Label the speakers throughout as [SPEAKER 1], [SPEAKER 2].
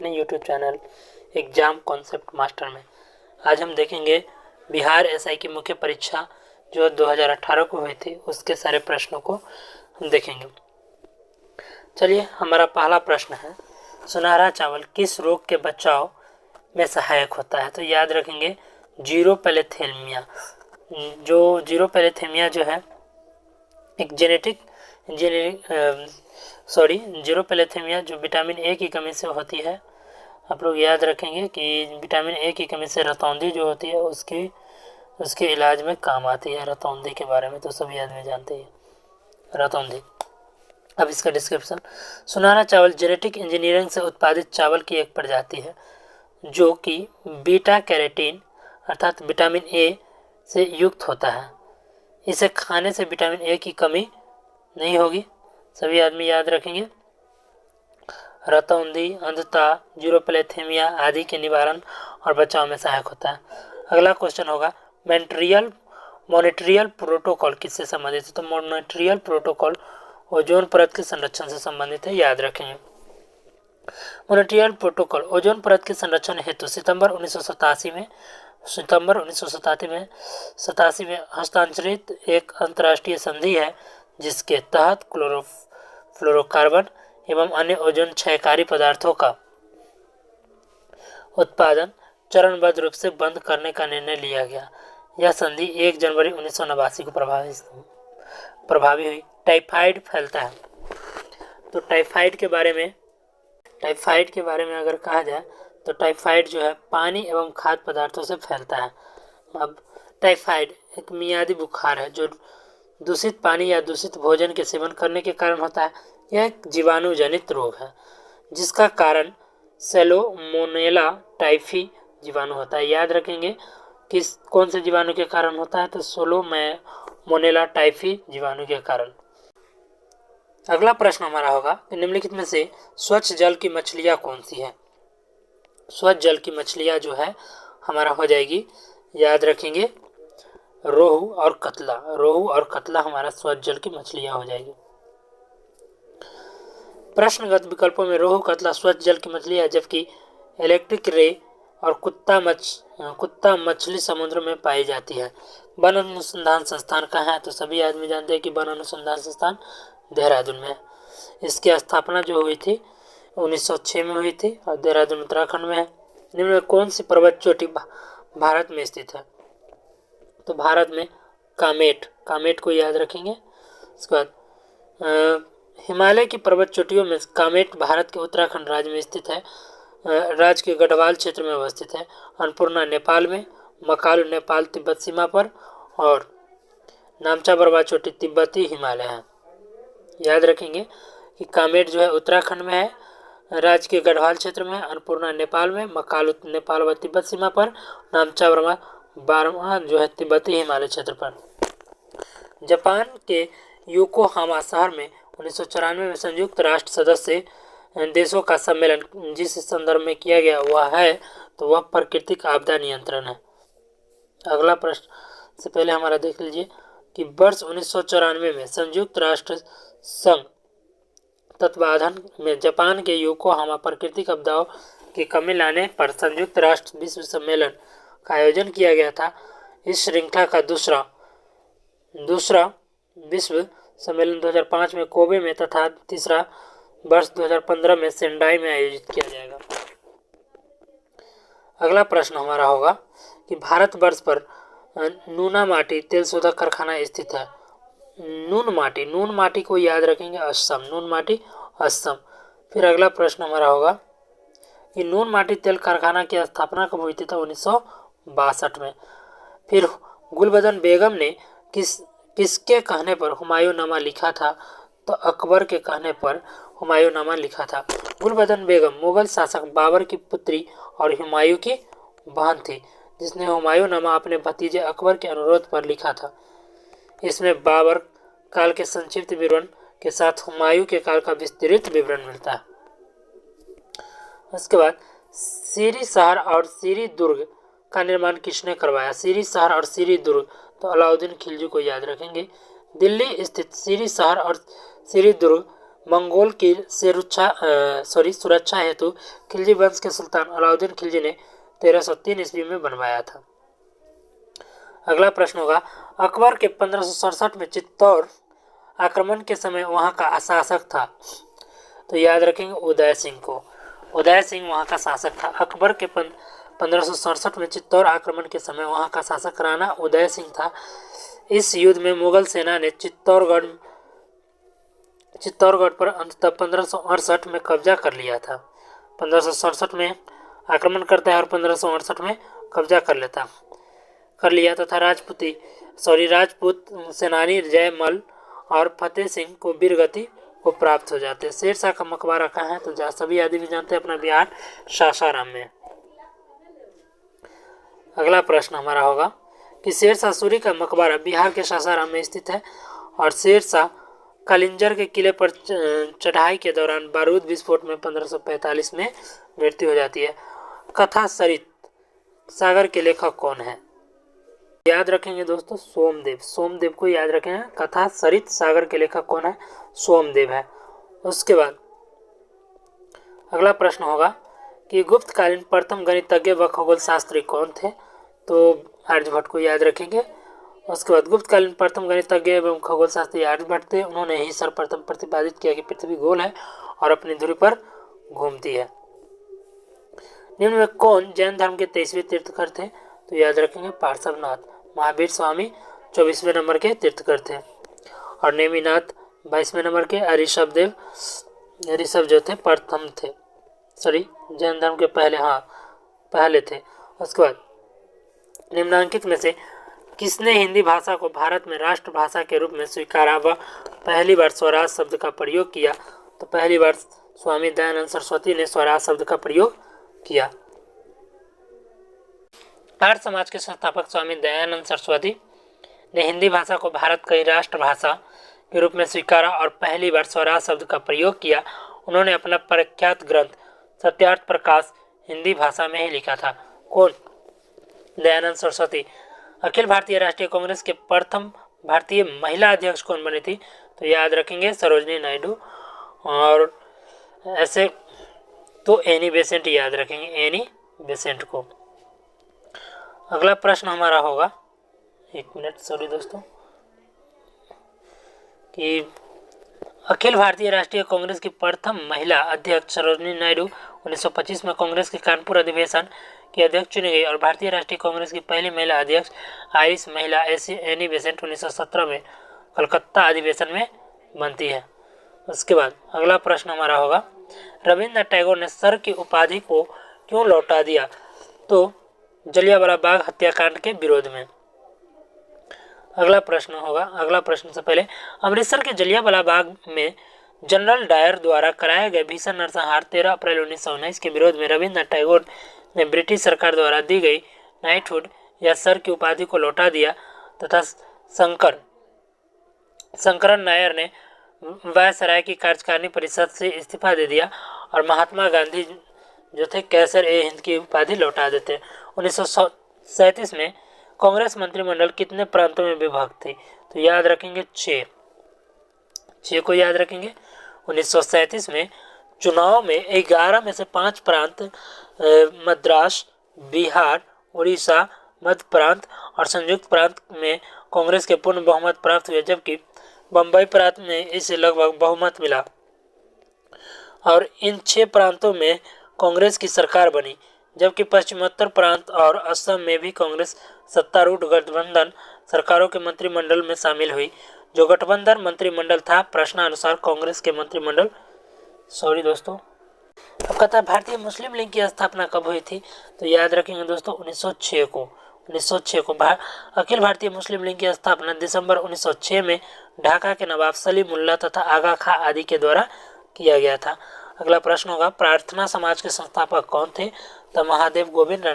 [SPEAKER 1] अपने YouTube channel exam concept master में। आज हम देखेंगे बिहार एसआई की मुख्य परीक्षा जो 2018 को हुई थी उसके सारे प्रश्नों को हम देखेंगे। चलिए, हमारा पहला प्रश्न है, सुनहरा चावल किस रोग के बचाव में सहायक होता है? तो याद रखेंगे जीरोपैलेथेमिया। जीरोपैलेथेमिया जो है एक जीरोपैलेथेमिया जो विटामिन ए की कमी से होती है। आप लोग याद रखेंगे कि विटामिन ए की कमी से रतौंधी जो होती है उसके इलाज में काम आती है। रतौंधी के बारे में तो सभी आदमी जानते हैं, रतौंधी। अब इसका डिस्क्रिप्शन, सुनहरा चावल जेनेटिक इंजीनियरिंग से उत्पादित चावल की एक प्रजाति है जो कि बीटा कैरोटीन अर्थात विटामिन ए से युक्त होता है। इसे खाने से विटामिन ए की कमी नहीं होगी, सभी आदमी याद रखेंगे। रतौंधी, अंधता, जीरोपैलेथेमिया आदि के निवारण और बचाव में सहायक होता है। अगला क्वेश्चन होगा, मॉनिट्रियल प्रोटोकॉल किससे संबंधित है? तो मॉनिट्रियल प्रोटोकॉल ओजोन परत के संरक्षण से संबंधित है, याद रखेंगे। मॉनिट्रियल प्रोटोकॉल ओजोन परत के संरक्षण हेतु सितंबर 1987 में हस्ताक्षरित एक अंतर्राष्ट्रीय संधि है जिसके तहत फ्लोरोकार्बन एवं अन्य ओजोन क्षयकारी पदार्थों का उत्पादन चरणबद्ध रूप से बंद करने का निर्णय लिया गया। यह संधि 1 जनवरी 1989 को प्रभावी हुई। टाइफाइड फैलता है, तो टाइफाइड के बारे में अगर कहा जाए तो टाइफाइड जो है पानी एवं खाद्य पदार्थों से फैलता है। अब टाइफाइड एक मियादी बुखार है जो दूषित पानी या दूषित भोजन के सेवन करने के कारण होता है। यह एक जीवाणु जनित रोग है जिसका कारण सैल्मोनेला टाइफी जीवाणु होता है। याद रखेंगे कौन से जीवाणु के कारण होता है? तो सैल्मोनेला टाइफी जीवाणु के कारण। अगला प्रश्न हमारा होगा, निम्नलिखित में से स्वच्छ जल की मछलियाँ कौन सी है? स्वच्छ जल की मछलियाँ जो है हमारा हो जाएगी, याद रखेंगे, रोहू और कतला हमारा स्वच्छ जल की मछलियाँ हो जाएगी। प्रश्नगत विकल्पों में रोहू कतला स्वच्छ जल की मछली है, जबकि इलेक्ट्रिक रे और कुत्ता मछली समुद्र में पाई जाती है। वन अनुसंधान संस्थान कहाँ है? तो सभी आदमी जानते हैं कि वन अनुसंधान संस्थान देहरादून में है। इसकी स्थापना जो हुई थी 1906 में हुई थी और देहरादून उत्तराखंड में है। निम्न में कौन सी पर्वत चोटी भारत में स्थित है? तो भारत में कामेट को याद रखेंगे। इसके बाद हिमालय की पर्वत चोटियों में कामेट भारत के उत्तराखंड राज्य में स्थित है। राज्य के गढ़वाल क्षेत्र में अवस्थित है। अन्नपूर्णा नेपाल में, मकालू नेपाल तिब्बत सीमा पर और नामचा बरवा चोटी तिब्बती हिमालय है। याद रखेंगे कि कामेट जो है उत्तराखंड में है, राज्य के गढ़वाल क्षेत्र में, अन्नपूर्णा नेपाल में, मकालू नेपाल व तिब्बत सीमा पर, नामचा बरवा जो है तिब्बती हिमालय क्षेत्र पर। जापान के योकोहामा शहर में 1994 में संयुक्त राष्ट्र सदस्य देशों का सम्मेलन जिस संदर्भ में किया गया वह है तो वह प्राकृतिक आपदा नियंत्रण है। अगला प्रश्न से पहले हमारा देख लीजिए कि वर्ष 1994 में संयुक्त राष्ट्र संघ तत्वावधान में जापान के योकोहामा प्राकृतिक आपदाओं की कमी लाने पर संयुक्त राष्ट्र विश्व सम्मेलन का आयोजन किया गया था। इस श्रृंखला का दूसरा विश्व सम्मेलन 2005 में कोबे में तथा तीसरा वर्ष 2015 में सेंडाई में आयोजित किया जाएगा। अगला प्रश्न हमारा होगा कि भारतवर्ष पर नूनामाटी तेल शोधक कारखाना स्थित है। नून माटी को याद रखेंगे, असम। फिर अगला प्रश्न हमारा होगा कि नून माटी तेल कारखाना की स्थापना कब हुई थी? तो 1962 में। फिर गुलबदन बेगम ने किसके कहने पर हुमायूंनामा लिखा था? तो अकबर के कहने पर हुमायूंनामा लिखा था। गुलबदन बेगम मुगल शासक बाबर की पुत्री और हुमायूं की बहन थी जिसने हुमायूंनामा अपने भतीजे अकबर के अनुरोध पर लिखा था। इसमें बाबर काल के संक्षिप्त विवरण के साथ हुमायूं के काल का विस्तृत विवरण मिलता है। उसके बाद सीरी शहर और सीरी दुर्ग का निर्माण किसने करवाया? सीरी शहर और सीरी दुर्ग, तो अलाउद्दीन खिलजी को याद रखेंगे। दिल्ली स्थित सीरी शहर और सीरी दुर्ग मंगोल की सुरक्षा हेतु खिलजी वंश के सुल्तान अलाउद्दीन खिलजी ने 1303 ईस्वी में बनवाया था। अगला प्रश्न होगा, अकबर के 1567 में चित्तौड़ आक्रमण के समय वहां का शासक था। तो याद रखेंगे उदय सिंह को। उदय सिंह वहां का शासक था। अकबर के 1567 में चित्तौड़ आक्रमण के समय वहां का शासक राणा उदय सिंह था। इस युद्ध में मुगल सेना ने चित्तौड़गढ़ पर अंततः 1568 में कब्जा कर लिया था। 1567 में आक्रमण करता है और 1568 में कब्जा कर लिया तथा राजपूत सेनानी जयमल और फतेह सिंह को वीरगति को प्राप्त हो जाते हैं। शेरशाह का मकबरा कहाँ है? तो सभी आदमी जानते हैं, अपना बिहार सासाराम में। अगला प्रश्न हमारा होगा कि शेरशाह सूरी का मकबरा बिहार के सासाराम में स्थित है और शेरशाह कालिंजर के किले पर चढ़ाई के दौरान बारूद विस्फोट में 1545 में मृत्यु हो जाती है। कथा सरित सागर के लेखक कौन है? याद रखेंगे दोस्तों, सोमदेव को याद रखेंगे। कथा सरित सागर के लेखक कौन है? सोमदेव है। उसके बाद अगला प्रश्न होगा कि गुप्तकालीन प्रथम गणितज्ञ व खगोल शास्त्री कौन थे? तो आर्यभट्ट को याद रखेंगे। उसके बाद गुप्तकालीन प्रथम गणितज्ञ एवं खगोल शास्त्री आर्यभट्ट थे। उन्होंने ही सर्वप्रथम प्रतिपादित किया कि पृथ्वी गोल है और अपनी धुरी पर घूमती है। निम्न में कौन जैन धर्म के 23वें तीर्थंकर थे? तो याद रखेंगे पार्श्वनाथ। महावीर स्वामी 24वें नंबर के तीर्थंकर थे और नेमिनाथ 22वें नंबर के। ऋषभ जो थे प्रथम थे, जैन धर्म के पहले थे। उसके बाद निम्नांकित में से किसने हिंदी भाषा को भारत में राष्ट्रभाषा के रूप में स्वीकारा व पहली बार स्वराज शब्द का प्रयोग किया? तो पहली बार स्वामी दयानंद सरस्वती ने स्वराज शब्द का प्रयोग किया। आर्य समाज के संस्थापक स्वामी दयानंद सरस्वती ने हिंदी भाषा को भारत की राष्ट्रभाषा के रूप में स्वीकारा और पहली बार स्वराज शब्द का प्रयोग किया। उन्होंने अपना प्रख्यात ग्रंथ सत्यार्थ प्रकाश हिंदी भाषा में ही लिखा था। कौन? दयानंद सरस्वती। अखिल भारतीय राष्ट्रीय कांग्रेस के प्रथम भारतीय महिला अध्यक्ष कौन बनी थी? तो याद रखेंगे सरोजनी नायडू। और ऐसे तो एनी बेसेंट याद रखेंगे, एनी बेसेंट को। अगला प्रश्न हमारा होगा, एक मिनट दोस्तों, कि अखिल भारतीय राष्ट्रीय कांग्रेस की प्रथम महिला अध्यक्ष सरोजनी नायडू 1925 में कांग्रेस के कानपुर अधिवेशन की अध्यक्ष चुनी गई और भारतीय राष्ट्रीय कांग्रेस की पहली महिला अध्यक्ष आयरिश महिला एनी बेसेंट 1917 में कलकत्ता अधिवेशन में बनती है। उसके बाद अगला प्रश्न हमारा होगा, रविंद्रनाथ टैगोर ने सर की उपाधि को क्यों लौटा दिया? तो जलियांवाला बाग हत्याकांड के विरोध में। अगला प्रश्न से पहले अमृतसर के जलियांवाला बाग में जनरल डायर द्वारा कराए गए भीषण नरसंहार 13 अप्रैल 1919 के विरोध में रविंद्रनाथ टैगोर ने ब्रिटिश सरकार द्वारा दी गई नाइटहुड या सर की उपाधि को लौटा दिया तथा शंकरन नायर ने वायसराय की कार्यकारिणी परिषद से इस्तीफा दे दिया और महात्मा गांधी जो थे कैसर-ए-हिंद की उपाधि लौटा देते। 1937 में कांग्रेस मंत्रिमंडल कितने प्रांतों में विभक्त थी? तो याद रखेंगे 6 को याद रखेंगे। 1937 में चुनाव में 11 में से 5 प्रांत मद्रास, बिहार, उड़ीसा, मध्य प्रांत और संयुक्त प्रांत में कांग्रेस के पूर्ण बहुमत प्राप्त हुए, जबकि बम्बई प्रांत में इसे लगभग बहुमत मिला और इन 6 प्रांतों में कांग्रेस की सरकार बनी, जबकि पश्चिमोत्तर प्रांत और असम में भी कांग्रेस सत्तारूढ़ गठबंधन सरकारों के मंत्रिमंडल में शामिल हुई। जो गठबंधन मंत्रिमंडल था प्रश्नानुसार कांग्रेस के मंत्रिमंडल अब कहता है भारतीय मुस्लिम लीग की स्थापना कब हुई थी? तो याद रखेंगे दोस्तों 1906 को। अखिल भारतीय मुस्लिम लीग की स्थापना दिसंबर 1906 में ढाका के नवाब सलीमुल्लाह तथा आगा खां आदि के द्वारा किया गया था। अगला प्रश्न होगा, प्रार्थना समाज के संस्थापक कौन थे? तो महादेव गोविंद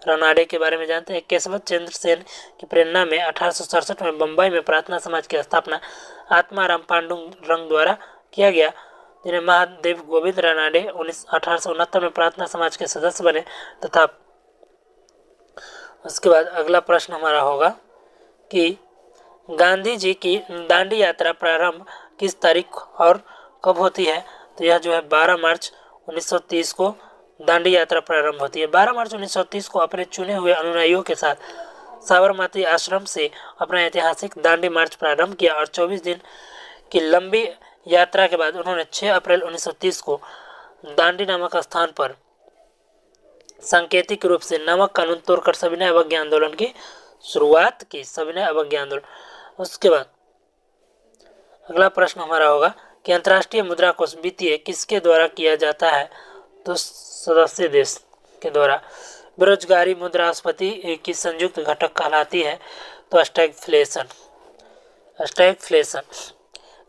[SPEAKER 1] रनाडे के बारे में जानते हैं। केशवत चंद्र सेन की प्रेरणा में 1867 में बम्बई में प्रार्थना समाज की स्थापना आत्माराम पांडुरंग द्वारा किया गया, जिन्हें महादेव गोविंद रनाडे 1869 में प्रार्थना समाज के सदस्य बने तथा उसके बाद अगला प्रश्न हमारा होगा कि गांधी जी की दांडी यात्रा प्रारंभ किस तारीख और कब होती है? तो यह जो है 12 मार्च 1930 को दांडी यात्रा प्रारंभ होती है। 12 मार्च 1930 को अपने चुने हुए अनुयायियों के साथ साबरमती आश्रम से अपना ऐतिहासिक दांडी मार्च प्रारंभ किया और 24 दिन की लंबी यात्रा के बाद उन्होंने 6 अप्रैल 1930 को दांडी नामक स्थान पर सांकेतिक रूप से नमक कानून तोड़कर सविनय अवज्ञा आंदोलन की शुरुआत की। सविनय अवज्ञा आंदोलन। उसके बाद अगला प्रश्न हमारा होगा कि अंतर्राष्ट्रीय मुद्रा कोष वित्तीय किसके द्वारा किया जाता है? तो सदस्य देश के द्वारा। बेरोजगारी मुद्रास्फीति की संयुक्त घटक कहलाती है तो स्टैगफ्लेशन।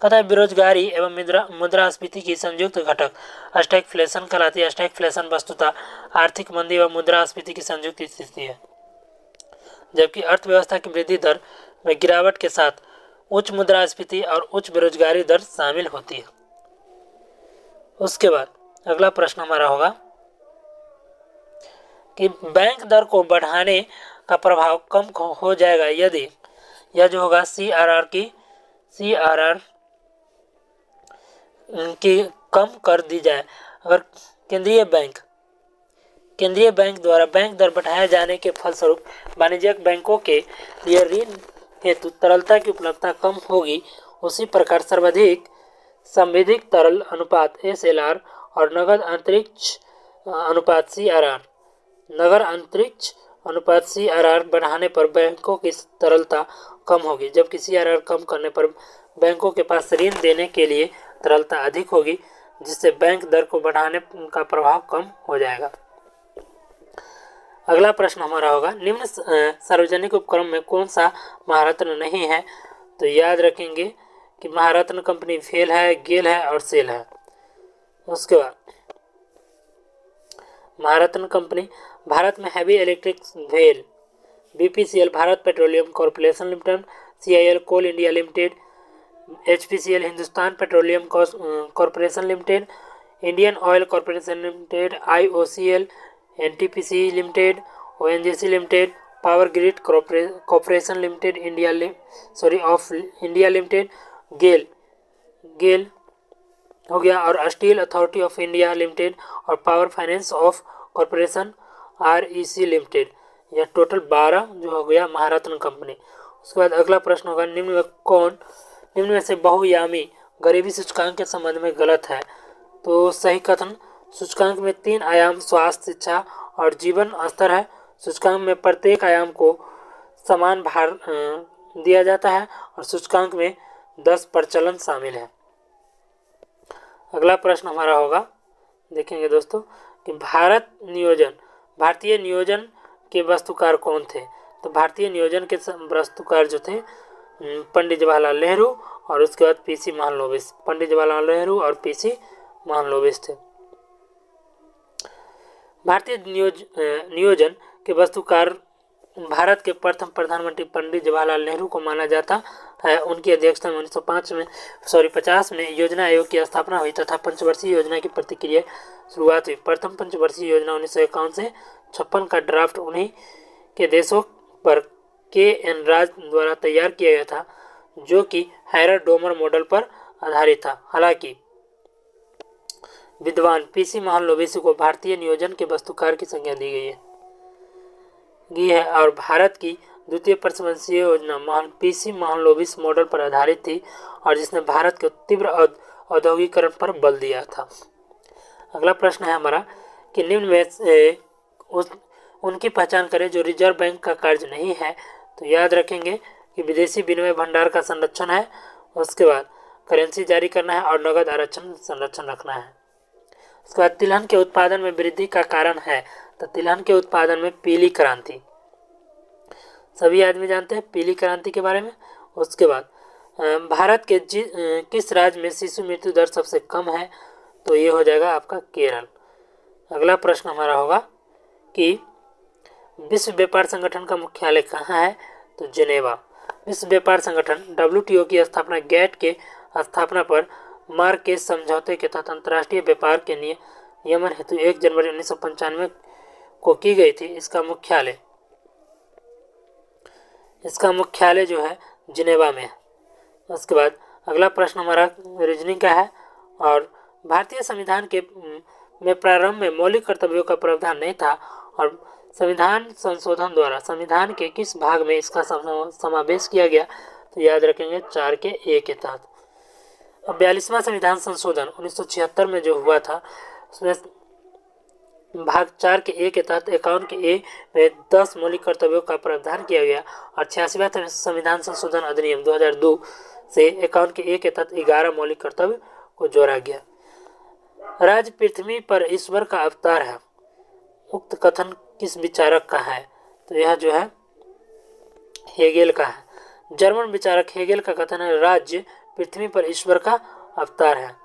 [SPEAKER 1] कहता है बेरोजगारी एवं मुद्रास्फीति की संयुक्त घटक स्टैगफ्लेशन कहलाती है। स्टैगफ्लेशन वस्तुतः आर्थिक मंदी एवं मुद्रास्फीति की संयुक्त स्थिति है, जबकि अर्थव्यवस्था की वृद्धि दर में गिरावट के साथ उच्च मुद्रास्फीति और उच्च बेरोजगारी दर शामिल होती है। उसके बाद अगला प्रश्न हमारा होगा कि बैंक दर को बढ़ाने का प्रभाव कम हो जाएगा यदि यह जो होगा सीआरआर की कम कर दी जाए। अगर केंद्रीय बैंक द्वारा बैंक दर बढ़ाए जाने के फलस्वरूप वाणिज्यिक बैंकों के लिए ऋण हेतु तरलता की उपलब्धता कम होगी, उसी प्रकार सर्वाधिक संविधिक तरल अनुपात SLR और नगद अंतरिक्ष अनुपात CRR बढ़ाने पर बैंकों की तरलता कम होगी, जबकि CRR कम करने पर बैंकों के पास ऋण देने के लिए तरलता अधिक होगी, जिससे बैंक दर को बढ़ाने का प्रभाव कम हो जाएगा। अगला प्रश्न हमारा होगा निम्न सार्वजनिक उपक्रम में कौन सा महारत्न नहीं है? तो याद रखेंगे कि महारत्न कंपनी फेल है, गेल है और सेल है। उसके बाद महारत्न कंपनी भारत में heavy electricals, BPCL Bharat petroleum corporation limited, CIL coal India limited, HPCL Hindustan petroleum corporation limited, Indian oil corporation limited, IOCL, NTPC limited, ONGC limited, power grid corporation limited of India limited, GAIL हो गया, और steel authority of India limited और power finance of corporation REC limited. यह total 12 जो हो गया महारत्न company. उसके बाद अगला प्रश्न होगा निम्न में से बहुआयामी गरीबी सूचकांक के संबंध में गलत है? तो सही कथन सूचकांक में 3 आयाम स्वास्थ्य, शिक्षा और जीवन स्तर है। सूचकांक में प्रत्येक आयाम को समान भार दिया जाता है और सूचकांक में 10 प्रचलन शामिल है। अगला प्रश्न हमारा होगा, देखेंगे दोस्तों कि भारतीय नियोजन के वास्तुकार कौन थे? तो भारतीय नियोजन के वास्तुकार जो थे पंडित जवाहरलाल नेहरू और उसके बाद PC महालनोबिस। पंडित जवाहरलाल नेहरू और PC महालनोबिस थे। भारतीय नियोजन के वास्तुकार भारत के प्रथम प्रधानमंत्री पंडित जवाहरलाल नेहरू को माना जाता है। उनकी अध्यक्षता में 1950 में योजना आयोग की स्थापना हुई तथा पंचवर्षीय योजना की प्रक्रिया शुरुआत हुई। प्रथम पंचवर्षीय योजना 1951 से 56 का ड्राफ्ट उन्हीं के देशों पर KN राज द्वारा तैयार किया गया था, जो कि हैरर-डोमर मॉडल पर आधारित था। हालांकि विद्वान PC महालनोबिस को भारतीय नियोजन के वास्तुकार की संज्ञा दी गई है और भारत की द्वितीय पंचवर्षीय योजना PC महालनोबिस मॉडल पर आधारित थी और जिसने भारत के तीव्र औद्योगिकरण पर बल दिया था। अगला प्रश्न है हमारा कि निम्न में उनकी पहचान करें जो रिजर्व बैंक का कार्य नहीं है। तो याद रखेंगे कि विदेशी विनिमय भंडार का संरक्षण है, उसके बाद करेंसी जारी करना है और नगद आरक्षण संरक्षण रखना है। उसके बाद तिलहन के उत्पादन में वृद्धि का कारण है। तो तिलहन के उत्पादन में पीली क्रांति, सभी आदमी जानते हैं पीली क्रांति के बारे में। उसके बाद भारत के किस राज्य में शिशु मृत्यु दर सबसे कम है? तो ये हो जाएगा आपका केरल। अगला प्रश्न हमारा होगा कि विश्व व्यापार संगठन का मुख्यालय कहाँ है? तो जेनेवा। विश्व व्यापार संगठन WTO की स्थापना GATT के स्थापना पर मार्केस समझौते के तहत अंतर्राष्ट्रीय व्यापार के नियमन हेतु 1 जनवरी 1995 को की गई थी। इसका मुख्यालय जो है जिनेवा में है। उसके बाद अगला प्रश्न हमारा रीजनिंग का है। और भारतीय संविधान के में प्रारंभ में मौलिक कर्तव्यों का प्रावधान नहीं था और संविधान संशोधन द्वारा संविधान के किस भाग में इसका समावेश किया गया? तो याद रखेंगे 4 के ए के तहत। अब 42वां संविधान संशोधन 1976 में जो हुआ था उसमें भाग 4 के ए के तहत 51 के ए में 10 मौलिक कर्तव्यों का प्रावधान किया गया और 86वां संविधान संशोधन अधिनियम 2002 से 51 के ए के तहत 11 मौलिक कर्तव्य को जोड़ा गया। राज्य पृथ्वी पर ईश्वर का अवतार है, उक्त कथन किस विचारक का है? तो यह जो है हेगेल का है। जर्मन विचारक हेगेल का कथन है राज्य पृथ्वी पर ईश्वर का अवतार है।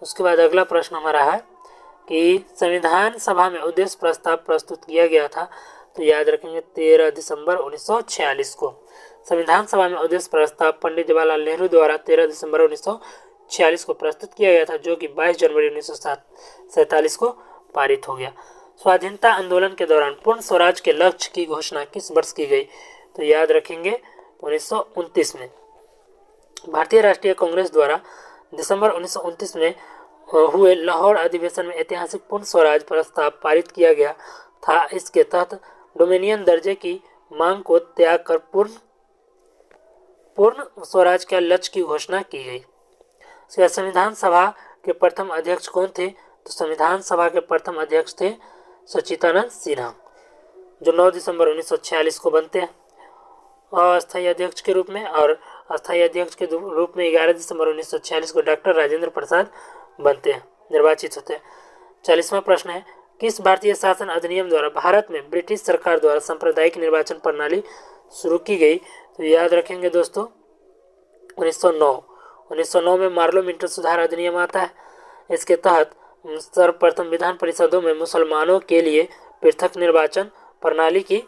[SPEAKER 1] उसके बाद अगला प्रश्न हमारा है कि संविधान सभा में उद्देश्य प्रस्ताव प्रस्तुत किया गया था। तो याद रखेंगे 13 दिसंबर 1946 को संविधान सभा में उद्देश्य प्रस्ताव पंडित जवाहरलाल नेहरू द्वारा 13 दिसंबर 1946 को प्रस्तुत किया गया था, जो कि 22 जनवरी 1947 को पारित हो गया। स्वाधीनता आंदोलन के दौरान पूर्ण स्वराज के लक्ष्य की घोषणा किस वर्ष की गई? तो याद रखेंगे 1929 में। भारतीय राष्ट्रीय कांग्रेस द्वारा दिसंबर 1929 में हुए लाहौर अधिवेशन में ऐतिहासिक पूर्ण स्वराज प्रस्ताव पारित किया गया था। इसके तहत डोमिनियन दर्जे की मांग को त्याग कर पूर्ण स्वराज के लक्ष्य की घोषणा की गई। संविधान सभा के प्रथम अध्यक्ष कौन थे? तो संविधान सभा के प्रथम अध्यक्ष थे सच्चिदानंद सिन्हा, जो 9 दिसंबर 1946 को बनते हैं अस्थायी अध्यक्ष के रूप में, और अस्थायी अध्यक्ष के रूप में 11 दिसंबर 1946 को डॉक्टर राजेंद्र प्रसाद बनते हैं, निर्वाचित होते हैं। 40वां प्रश्न है किस भारतीय शासन अधिनियम द्वारा भारत में ब्रिटिश सरकार द्वारा सांप्रदायिक निर्वाचन प्रणाली शुरू की गई? तो याद रखेंगे दोस्तों 1909 में मार्लो मिंटो सुधार अधिनियम आता है। इसके तहत सर्वप्रथम विधान परिषदों में मुसलमानों के लिए पृथक निर्वाचन प्रणाली की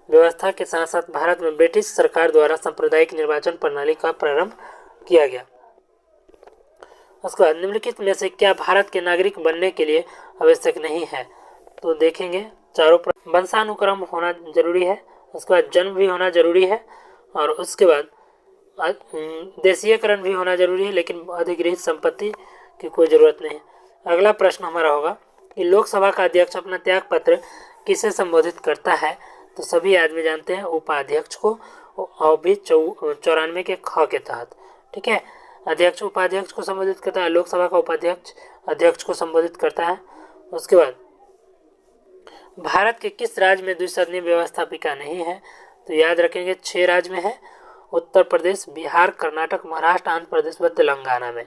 [SPEAKER 1] व्यवस्था के साथ साथ भारत में ब्रिटिश सरकार द्वारा सांप्रदायिक निर्वाचन प्रणाली का प्रारंभ किया गया। उसके बाद निम्नलिखित में से क्या भारत के नागरिक बनने के लिए आवश्यक नहीं है? तो देखेंगे चारों वंशानुक्रम होना जरूरी है, उसके बाद जन्म भी होना जरूरी है, और उसके बाद देशीयकरण भी होना जरूरी है, लेकिन अधिग्रहित संपत्ति की कोई ज़रूरत नहीं। अगला प्रश्न हमारा होगा कि लोकसभा का अध्यक्ष अपना त्याग पत्र किसे संबोधित करता है? तो सभी आदमी जानते हैं उपाध्यक्ष को, और भी 94 के ख के तहत। ठीक है, अध्यक्ष उपाध्यक्ष को संबोधित करता है, लोकसभा का उपाध्यक्ष अध्यक्ष को संबोधित करता है। उसके बाद भारत के किस राज्य में द्विसदनीय व्यवस्थापिका नहीं है? तो याद रखेंगे 6 राज्य में है, उत्तर प्रदेश, बिहार, कर्नाटक, महाराष्ट्र, आंध्र प्रदेश व तेलंगाना में।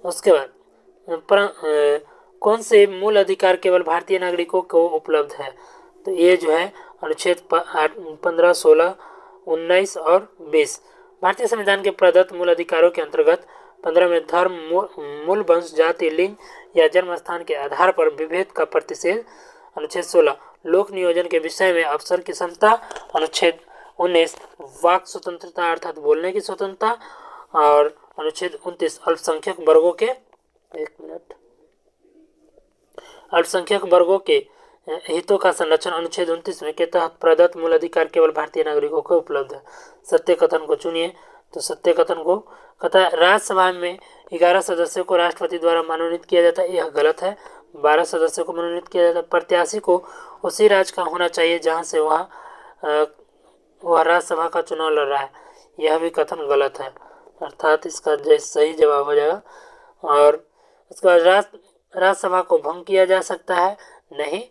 [SPEAKER 1] उसके बाद कौन से मूल अधिकार केवल भारतीय नागरिकों को उपलब्ध है? तो ये जो है अनुच्छेद 15, 16, 19 और 20 भारतीय संविधान के प्रदत्त मूल अधिकारों के अंतर्गत 15 में धर्म, मूल वंश, जाति, लिंग या जन्म स्थान के आधार पर विभेद का प्रतिषेध, अनुच्छेद 16 लोक नियोजन के विषय में अफसर की क्षमता, अनुच्छेद 19 वाक स्वतंत्रता अर्थात बोलने की स्वतंत्रता, और अनुच्छेद 29 अल्पसंख्यक वर्गों के हितों का संरक्षण, अनुच्छेद 29 में के तहत प्रदत्त मूल अधिकार केवल भारतीय नागरिकों को उपलब्ध है। सत्य कथन को चुनिए। तो सत्य कथन को कहता है राज्यसभा में 11 सदस्यों को राष्ट्रपति द्वारा मनोनीत किया जाता है, यह गलत है। 12 सदस्यों को मनोनीत किया जाता है। प्रत्याशी को उसी राज्य का होना चाहिए जहाँ से वह राज्यसभा का चुनाव लड़ रहा है, यह भी कथन गलत है, अर्थात इसका सही जवाब हो जाएगा। और उसके बाद राज्यसभा को भंग किया जा सकता है नहीं।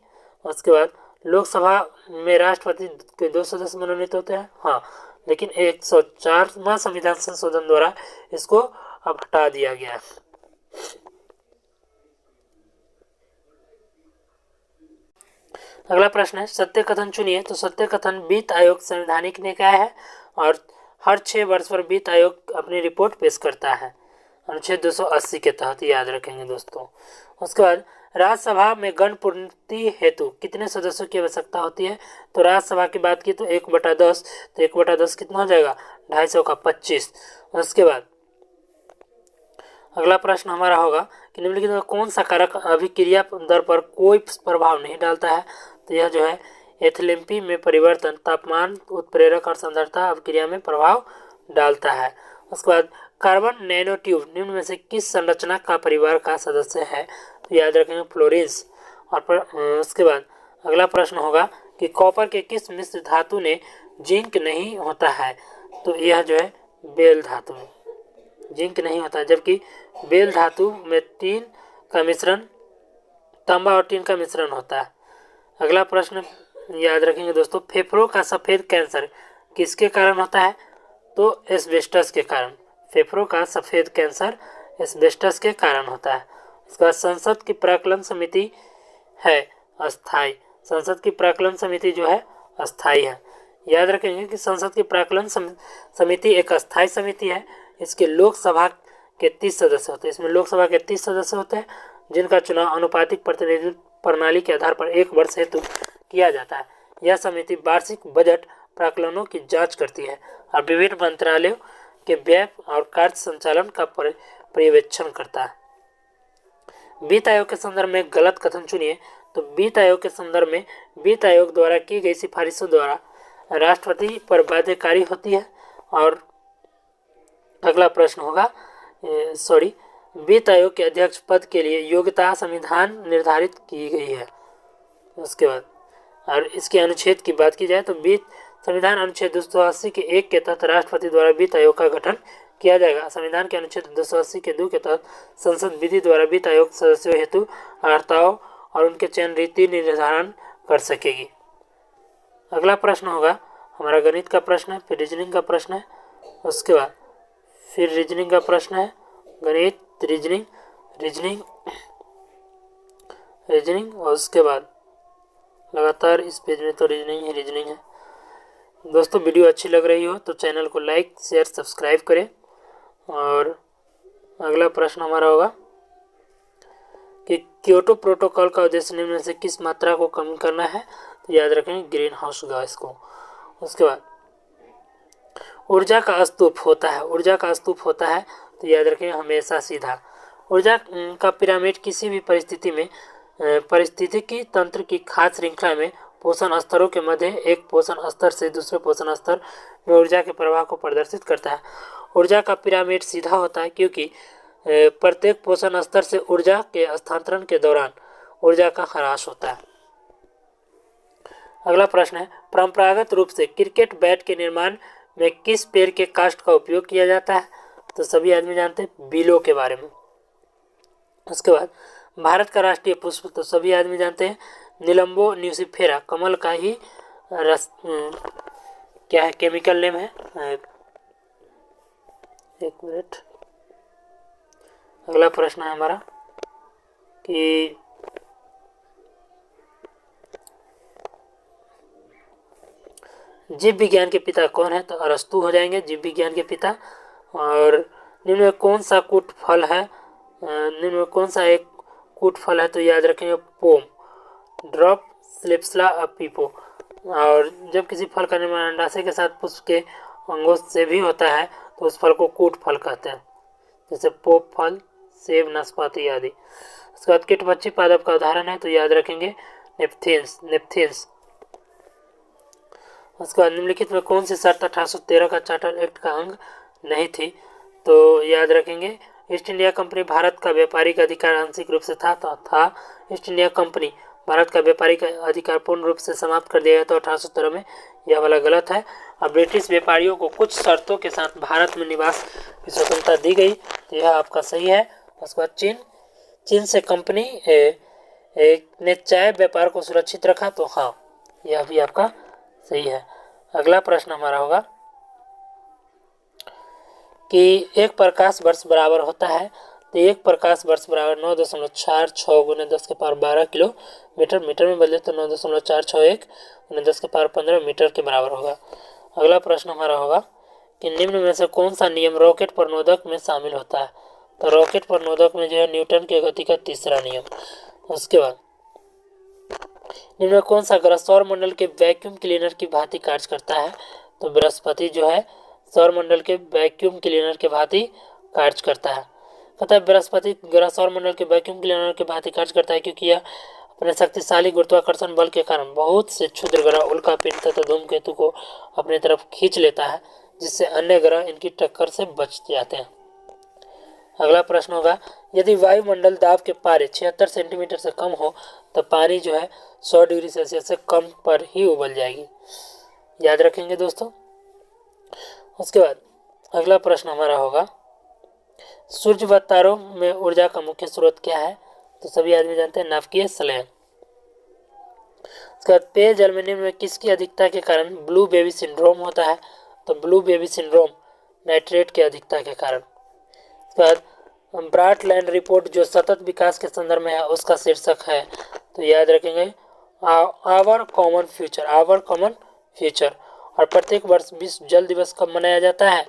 [SPEAKER 1] उसके बाद लोकसभा में राष्ट्रपति के 2 सदस्य मनोनीत होते हैं, हाँ, लेकिन 104वां संविधान संशोधन द्वारा इसको अब हटा दिया गया है। अगला प्रश्न है सत्य कथन चुनिए। तो सत्य कथन वित्त आयोग संवैधानिक निकाय है और हर 6 वर्ष पर वित्त आयोग अपनी रिपोर्ट पेश करता है, अनुच्छेद 280 के तहत, याद रखेंगे दोस्तों। उसके बाद राज्यसभा में गण पूर्ति हेतु कितने सदस्यों की आवश्यकता होती है? तो राज्यसभा की बात की तो 1/10, तो 1/10 कितना हो जाएगा? 250 का 25। उसके बाद अगला प्रश्न हमारा होगा कि निम्नलिखित में कौन सा कारक अभिक्रिया दर पर कोई प्रभाव नहीं डालता है? तो यह जो है एथैलेपी में परिवर्तन, तापमान, उत्प्रेरक और सांद्रता अभिक्रिया में प्रभाव डालता है। उसके बाद कार्बन नैनोट्यूब निम्न में से किस संरचना का परिवार का सदस्य है? तो याद रखेंगे फ्लोरेंस। और उसके बाद अगला प्रश्न होगा कि कॉपर के किस मिश्र धातु ने जिंक नहीं होता है? तो यह जो है बेल धातु में जिंक नहीं होता है, जबकि बेल धातु में टीन का मिश्रण, तांबा और टीन का मिश्रण होता है। अगला प्रश्न याद रखेंगे दोस्तों, फेफड़ों का सफेद कैंसर किसके कारण होता है? तो एस्बेस्टस के कारण। फेफड़ों का सफेद कैंसर एस्बेस्टस के कारण होता है। इसके बाद संसद की प्राक्कलन समिति है अस्थायी। संसद की प्राक्कलन समिति जो है अस्थायी है। याद रखेंगे कि संसद की प्राक्कलन समिति एक अस्थायी समिति है। इसके लोकसभा के 30 सदस्य होते हैं। इसमें लोकसभा के 30 सदस्य होते हैं, जिनका चुनाव अनुपातिक प्रतिनिधित्व प्रणाली के आधार पर 1 वर्ष हेतु किया जाता है। यह समिति वार्षिक बजट प्राक्कलनों की जांच करती है और विभिन्न मंत्रालयों के व्यय और कार्य संचालन का पर्यवेक्षण करता है। वित्त आयोग के संदर्भ में गलत कथन चुनिए। तो वित्त आयोग के संदर्भ में वित्त आयोग द्वारा की गई सिफारिशों द्वारा राष्ट्रपति पर बाध्यकारी होती है। और अगला प्रश्न होगा वित्त आयोग के अध्यक्ष पद के लिए योग्यता संविधान निर्धारित की गई है। उसके बाद और इसके अनुच्छेद की बात की जाए तो संविधान अनुच्छेद 280 के 1 के तहत राष्ट्रपति द्वारा वित्त आयोग का गठन किया जाएगा। संविधान के अनुच्छेद 280 के 2 के तहत संसद विधि द्वारा वित्त आयोग सदस्यों हेतु अर्हताओं और उनके चयन रीति निर्धारण कर सकेगी। अगला प्रश्न होगा हमारा गणित का प्रश्न है, फिर रीजनिंग का प्रश्न है, उसके बाद फिर रीजनिंग का प्रश्न है, गणित, रीजनिंग और उसके बाद लगातार इस पेज में तो रीजनिंग है। दोस्तों वीडियो अच्छी लग रही हो तो चैनल को लाइक, शेयर, सब्सक्राइब करें। और अगला प्रश्न हमारा होगा कि क्योटो प्रोटोकॉल का उद्देश्य निम्न में से किस मात्रा को कम करना है? तो याद रखेंगे ग्रीन हाउस गैस को। उसके बाद ऊर्जा का स्तूप होता है तो याद रखेंगे हमेशा सीधा। ऊर्जा का पिरामिड किसी भी परिस्थिति में पारिस्थितिकी तंत्र की खाद्य श्रृंखला में पोषण स्तरों के मध्य एक पोषण स्तर से दूसरे पोषण स्तर में ऊर्जा के प्रवाह को प्रदर्शित करता है। ऊर्जा का पिरामिड सीधा होता है क्योंकि प्रत्येक पोषण स्तर से ऊर्जा के हस्तांतरण के दौरान ऊर्जा का ह्रास होता है। अगला प्रश्न है, परंपरागत रूप से क्रिकेट बैट के निर्माण में किस पेड़ के काष्ठ का उपयोग किया जाता है? तो सभी आदमी जानते हैं बीलों के बारे में। उसके बाद भारत का राष्ट्रीय पुष्प तो सभी आदमी जानते हैं निलंबो न्यूसिफेरा, कमल का ही रस क्या है केमिकल नेम है। एक मिनट, अगला प्रश्न है हमारा कि जीव विज्ञान के पिता कौन है? तो अरस्तु हो जाएंगे जीव विज्ञान के पिता। और निम्न में कौन सा कूट फल है? निम्न में कौन सा एक कूट फल है? तो याद रखेंगे पोम, ड्रॉप स्लिप्सला पीपो। और जब किसी फल का निर्माण अंडाशय के साथ पुष्प के अंगों से भी होता है तो उस फल को कूट फल कहते हैं, जैसे पोप फल, सेब, नाशपाती आदि। उसके बाद कीटभक्षी पादप का उदाहरण है तो याद रखेंगे नेपथीन्स। उसके बाद निम्नलिखित में कौन सी शर्त 1813 का चार्टर एक्ट का अंग नहीं थी? तो याद रखेंगे ईस्ट इंडिया कंपनी भारत का व्यापारिक अधिकार आंशिक रूप से था। ईस्ट इंडिया कंपनी भारत का व्यापारिक अधिकार पूर्ण रूप से समाप्त कर दिया गया तो 1817 में, यह वाला गलत है। अब ब्रिटिश व्यापारियों को कुछ शर्तों के साथ भारत में निवास की स्वतंत्रता दी गई तो यह आपका सही है। उसके बाद चीन से कंपनी ने चाय व्यापार को सुरक्षित रखा तो हाँ, यह भी आपका सही है। अगला प्रश्न हमारा होगा कि एक प्रकाश वर्ष बराबर होता है तो एक प्रकाश वर्ष बराबर 9.46 गुने 10 के पावर 12 किलोमीटर, मीटर में बदले तो 9.461 गुने 10 के पावर 15 मीटर के बराबर होगा। अगला प्रश्न हमारा होगा कि निम्न में से कौन सा नियम रॉकेट प्रणोदक में शामिल होता है? तो रॉकेट प्रणोदक में जो है न्यूटन के गति का तीसरा नियम। उसके बाद निम्न में कौन सा ग्रह सौरमंडल के वैक्यूम क्लीनर की भांति कार्य करता है? तो बृहस्पति जो है सौरमंडल के वैक्यूम क्लीनर के भांति कार्य करता है। कहता है बृहस्पति ग्रह सौरमंडल के वैक्यूम क्लीनर के भांति कार्य करता है क्योंकि यह अपने शक्तिशाली गुरुत्वाकर्षण बल के कारण बहुत से क्षुद्र ग्रह, उल्कापिंड तथा धूमकेतु को अपनी तरफ खींच लेता है, जिससे अन्य ग्रह इनकी टक्कर से बच जाते हैं। अगला प्रश्न होगा, यदि वायुमंडल दाब के पारे 76 सेंटीमीटर से कम हो तो पानी जो है 100 डिग्री सेल्सियस से कम पर ही उबल जाएगी। याद रखेंगे दोस्तों। उसके बाद अगला प्रश्न हमारा होगा, सूर्य व तारों में ऊर्जा का मुख्य स्रोत क्या है? तो सभी आदमी जानते हैं, नाभिकीय संलयन। उसके बाद पेयजल में निम्न में किसकी अधिकता के कारण ब्लू बेबी सिंड्रोम होता है? तो ब्लू बेबी सिंड्रोम नाइट्रेट की अधिकता के कारण। उसके बाद ब्राटलैंड रिपोर्ट जो सतत विकास के संदर्भ में है उसका शीर्षक है, तो याद रखेंगे our common future, our common future. और प्रत्येक वर्ष विश्व जल दिवस कब मनाया जाता है?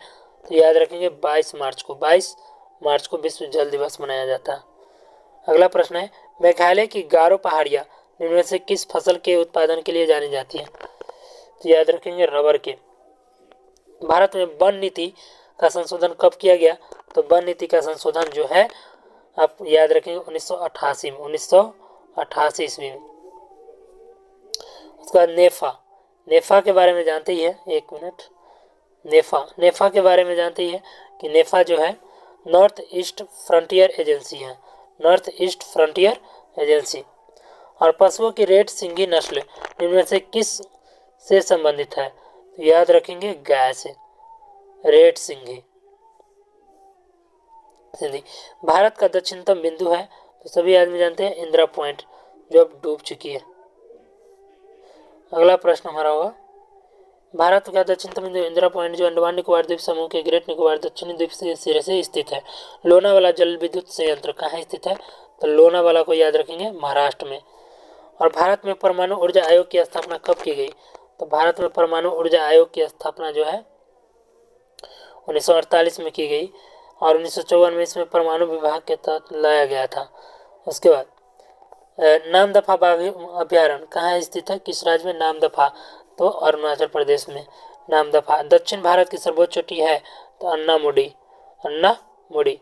[SPEAKER 1] तो याद रखेंगे 22 मार्च को, 22 मार्च को विश्व जल दिवस मनाया जाता है। अगला प्रश्न है, मेघालय की गारो पहाड़ियाँ निम्न में से किस फसल के उत्पादन के लिए जानी जाती है? तो याद रखेंगे रबर के। भारत में वन नीति का संशोधन कब किया गया? तो वन नीति का संशोधन जो है आप याद रखेंगे 1988 में, 1988 ईस्वी में। उसके बाद नेफा, नेफा के बारे में जानते ही है, एक मिनट, नेफा के बारे में जानते ही है कि नेफा जो है नॉर्थ ईस्ट फ्रंटियर एजेंसी है, नॉर्थ ईस्ट फ्रंटियर एजेंसी। और पशुओं की रेड सिंघी नस्ल इनमें से किस से संबंधित है? तो याद रखेंगे गाय से, रेड सिंघी। भारत का दक्षिणतम बिंदु है, तो सभी आदमी जानते हैं इंदिरा पॉइंट जो अब डूब चुकी है। अगला प्रश्न हमारा होगा, भारत का दक्षिणतम बिंदु इंदिरा पॉइंट जो अंडमान निकोबार द्वीप समूह के ग्रेट निकोबार दक्षिणी द्वीप से सिरे से स्थित है। लोनावाला जल विद्युत संयंत्र कहाँ स्थित है? तो लोनावाला को याद रखेंगे महाराष्ट्र में। और भारत में परमाणु ऊर्जा आयोग की स्थापना कब की गई? तो भारत में परमाणु ऊर्जा आयोग की स्थापना जो है 1948 में की गई और 1954 में इसमें परमाणु विभाग के तहत लाया गया था। उसके बाद नामदफा बाघ अभ्यारण्य कहाँ स्थित है? किस राज्य में? नामदफा, तो अरुणाचल प्रदेश में नामदफा। दक्षिण भारत की सर्वोच्च चोटी है तो अन्नामुडी, अन्नामुडी।